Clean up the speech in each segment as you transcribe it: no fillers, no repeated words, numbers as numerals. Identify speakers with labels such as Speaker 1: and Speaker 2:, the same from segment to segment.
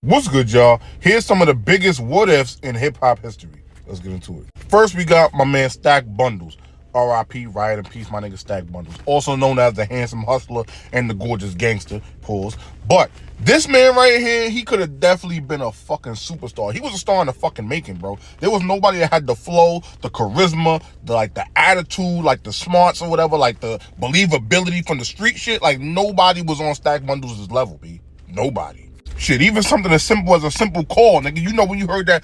Speaker 1: What's good, y'all? Here's some of the biggest what ifs in hip hop history. Let's get into it. First, we got my man Stack Bundles. R.I.P. Riot in peace, my nigga Stack Bundles. Also known as the handsome hustler and the gorgeous gangster. Pause. But this man right here, he could have definitely been a fucking superstar. He was a star in the fucking making, bro. There was nobody that had the flow, the charisma, the attitude, like the smarts or whatever, like the believability from the street shit. Like nobody was on Stack Bundles' level, B. Nobody. Shit, even something as simple as a simple call, nigga. You know when you heard that,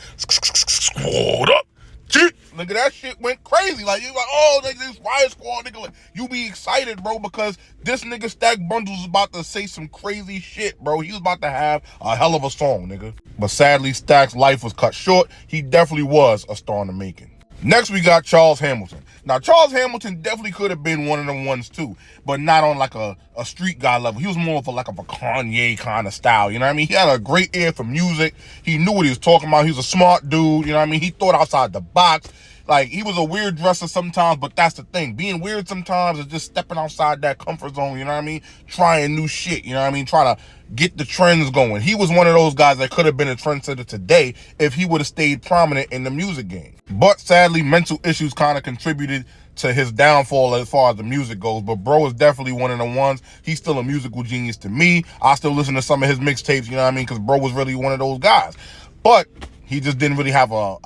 Speaker 1: what up? Nigga, that shit went crazy. Like, you like, oh, nigga, this riot squad, nigga. Like, you be excited, bro, because this nigga Stack Bundles was about to say some crazy shit, bro. He was about to have a hell of a song, nigga. But sadly, Stack's life was cut short. He definitely was a star in the making. Next, we got Charles Hamilton. Now, Charles Hamilton definitely could have been one of them ones too, but not on like a street guy level. He was more of a Kanye kind of style, you know what I mean? He had a great ear for music. He knew what he was talking about. He was a smart dude, you know what I mean? He thought outside the box. Like, he was a weird dresser sometimes, but that's the thing. Being weird sometimes is just stepping outside that comfort zone, you know what I mean? Trying new shit, you know what I mean? Try to get the trends going. He was one of those guys that could have been a trendsetter today if he would have stayed prominent in the music game. But sadly, mental issues kind of contributed to his downfall as far as the music goes. But bro is definitely one of the ones. He's still a musical genius to me. I still listen to some of his mixtapes, you know what I mean? Because bro was really one of those guys. But he just didn't really have a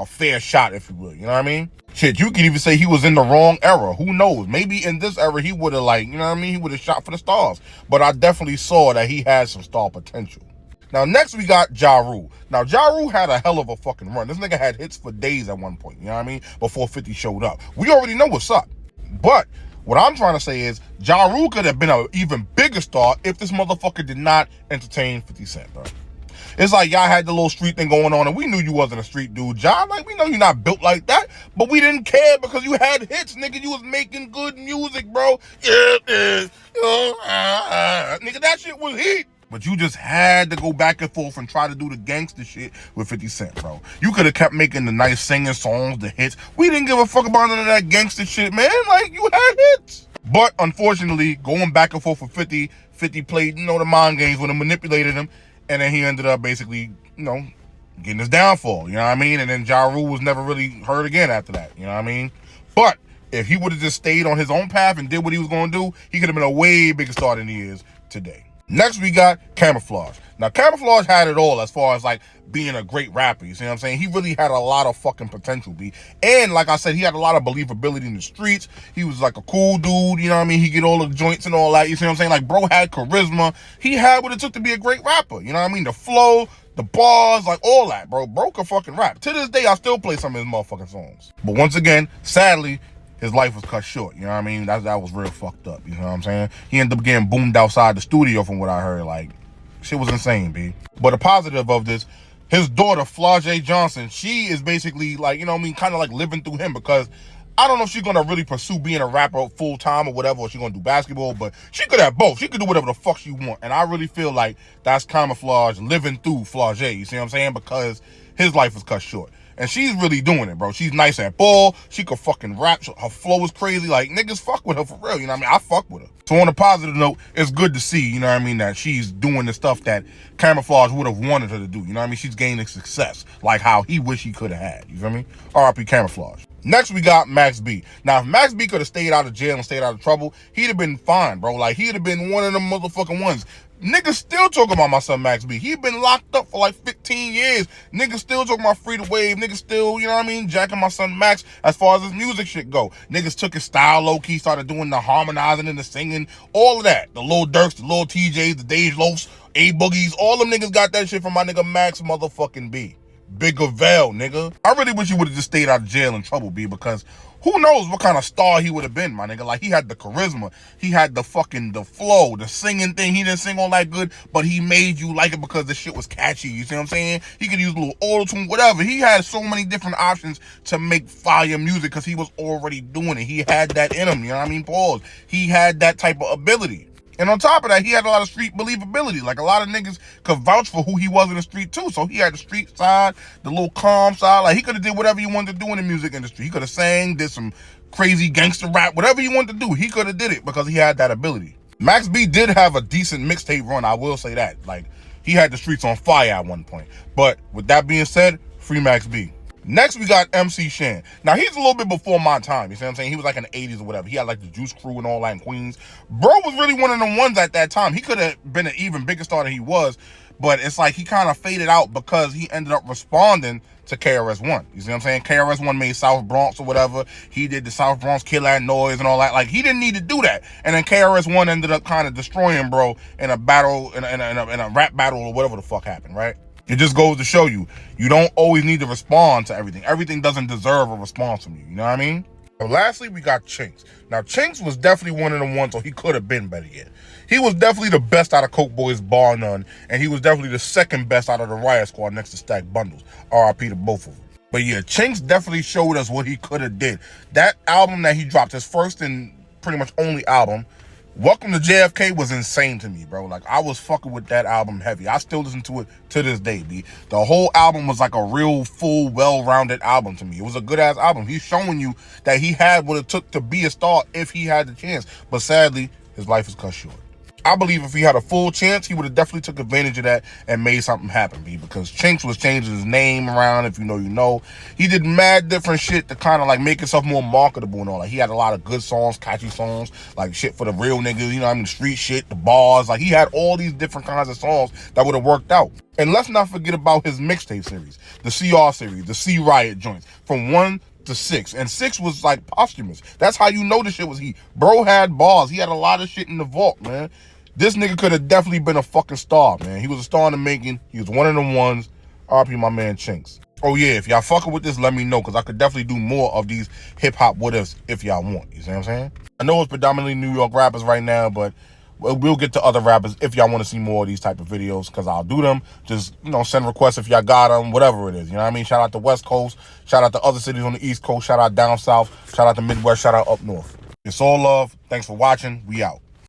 Speaker 1: fair shot, if you will, you know what I mean? Shit, you can even say he was in the wrong era. Who knows? Maybe in this era, he would have you know what I mean? He would have shot for the stars. But I definitely saw that he had some star potential. Now, next we got Ja Rule. Now, Ja Rule had a hell of a fucking run. This nigga had hits for days at one point, you know what I mean? Before 50 showed up. We already know what's up. But what I'm trying to say is Ja Rule could have been an even bigger star if this motherfucker did not entertain 50 Cent, bro. It's like y'all had the little street thing going on, and we knew you wasn't a street dude, Ja. Like, we know you're not built like that, but we didn't care because you had hits, nigga. You was making good music, bro. Nigga, that shit was heat. But you just had to go back and forth and try to do the gangster shit with 50 Cent, bro. You could have kept making the nice singing songs, the hits. We didn't give a fuck about none of that gangster shit, man. Like, you had hits. But unfortunately, going back and forth with 50 played, you know, the mind games when they manipulated him. And then he ended up basically, you know, getting his downfall, you know what I mean? And then Ja Rule was never really heard again after that, you know what I mean? But if he would have just stayed on his own path and did what he was going to do, he could have been a way bigger star than he is today. Next, we got Camouflage. Now, Camouflage had it all as far as, like, being a great rapper, you see what I'm saying? He really had a lot of fucking potential, B. And, like I said, he had a lot of believability in the streets. He was, like, a cool dude, you know what I mean? He get all the joints and all that, you see what I'm saying? Like, bro had charisma. He had what it took to be a great rapper, you know what I mean? The flow, the bars, like, all that, bro. Bro could fucking rap. To this day, I still play some of his motherfucking songs. But once again, sadly, his life was cut short, you know what I mean? That was real fucked up, you know what I'm saying? He ended up getting boomed outside the studio from what I heard. Like, shit was insane, B. But a positive of this, his daughter, Flau'jae Johnson, she is basically, like, you know what I mean, kind of like living through him, because I don't know if she's going to really pursue being a rapper full-time or whatever, or she's going to do basketball, but she could have both. She could do whatever the fuck she want. And I really feel like that's Camouflage living through Flau'jae, you see what I'm saying? Because his life was cut short. And she's really doing it, bro. She's nice at ball. She could fucking rap. Her flow is crazy. Like, niggas fuck with her for real. You know what I mean? I fuck with her. So on a positive note, it's good to see, you know what I mean, that she's doing the stuff that Camouflage would have wanted her to do. You know what I mean? She's gaining success, like how he wish he could have had. You feel me? R.I.P. Camouflage. Next, we got Max B. Now, if Max B could have stayed out of jail and stayed out of trouble, he'd have been fine, bro. Like, he'd have been one of them motherfucking ones. Niggas still talking about my son Max B. He been locked up for like 15 years. Niggas still talking about Free to Wave. Niggas still, you know what I mean, jacking my son Max as far as his music shit go. Niggas took his style low-key, started doing the harmonizing and the singing, all of that. The Lil Durks, the Lil TJs, the Dej Loafs, A-Boogies, all them niggas got that shit from my nigga Max motherfucking B. Bigger Veil, nigga. I really wish he would have just stayed out of jail in trouble, B, because who knows what kind of star he would have been, my nigga. Like, he had the charisma. He had the flow, the singing thing. He didn't sing all that good, but he made you like it because the shit was catchy. You see what I'm saying? He could use a little auto-tune, whatever. He had so many different options to make fire music because he was already doing it. He had that in him, you know what I mean? Pause. He had that type of ability. And on top of that, he had a lot of street believability. Like, a lot of niggas could vouch for who he was in the street, too. So he had the street side, the little calm side. Like, he could have did whatever he wanted to do in the music industry. He could have sang, did some crazy gangster rap, whatever he wanted to do. He could have did it because he had that ability. Max B did have a decent mixtape run, I will say that. Like, He had the streets on fire at one point. But with that being said, free Max B. Next, we got MC Shan. Now, he's a little bit before my time, you see what I'm saying? He was like in the 80s or whatever. He had like the Juice Crew and all that in Queens. Bro was really one of the ones at that time. He could have been an even bigger star than he was, but it's like he kind of faded out because he ended up responding to KRS-One. You see what I'm saying? KRS-One made South Bronx or whatever. He did the South Bronx Kill That Noise and all that. Like, he didn't need to do that. And then KRS-One ended up kind of destroying bro in a battle, in a rap battle or whatever the fuck happened, right? It just goes to show you, you don't always need to respond to everything. Everything doesn't deserve a response from you. You know what I mean? And lastly, we got Chinx. Now, Chinx was definitely one of the ones, or he could have been better yet. He was definitely the best out of Coke Boys, bar none, and he was definitely the second best out of the Riot Squad next to Stack Bundles. RIP to both of them. But yeah, Chinx definitely showed us what he could have did. That album that he dropped, his first and pretty much only album, Welcome to JFK, was insane to me, bro. Like, I was fucking with that album heavy. I still listen to it to this day, B. The whole album was like a real, full, well-rounded album to me. It was a good-ass album. He's showing you that he had what it took to be a star if he had the chance. But sadly, his life is cut short. I believe if he had a full chance, he would have definitely took advantage of that and made something happen, B, because Chinx was changing his name around. If you know, you know. He did mad different shit to kind of like make himself more marketable and all that. He had a lot of good songs, catchy songs, like shit for the real niggas, you know what I mean, street shit, the bars. Like, he had all these different kinds of songs that would have worked out. And let's not forget about his mixtape series, the CR series, the C Riot joints, from 1 to 6, and 6 was like posthumous. That's how you know the shit was heat. Bro had bars. He had a lot of shit in the vault, man. This nigga could have definitely been a fucking star, man. He was a star in the making. He was one of them ones. RP my man Chinx. Oh yeah, if y'all fucking with this, let me know, because I could definitely do more of these hip-hop what-ifs if y'all want. You see what I'm saying? I know it's predominantly New York rappers right now, but we'll get to other rappers if y'all want to see more of these type of videos, because I'll do them. Just, you know, send requests if y'all got them, whatever it is. You know what I mean? Shout out to West Coast. Shout out to other cities on the East Coast. Shout out down South. Shout out to Midwest. Shout out up North. It's all love. Thanks for watching. We out.